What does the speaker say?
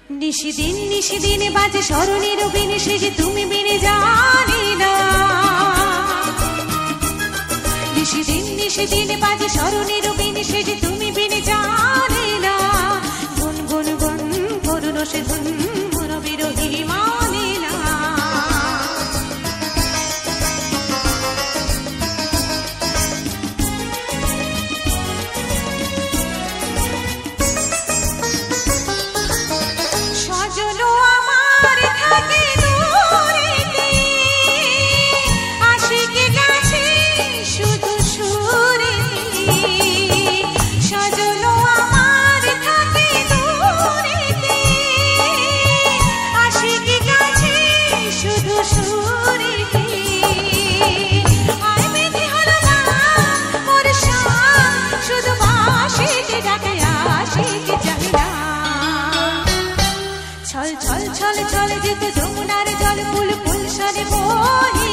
নিশিদিন বাজে স্মরণের বিনে সে যে তুমি বিনে জানি না। নিশিদিন বাজে স্মরণের বিনে সে যে তুমি বিনে জানি না। গুন গুন গুন করুণ সে ধুন মন বিরোহী মানে না। ছল ছল ছল ছল যেত যমুনার জল ফুল ফুল সরে বহি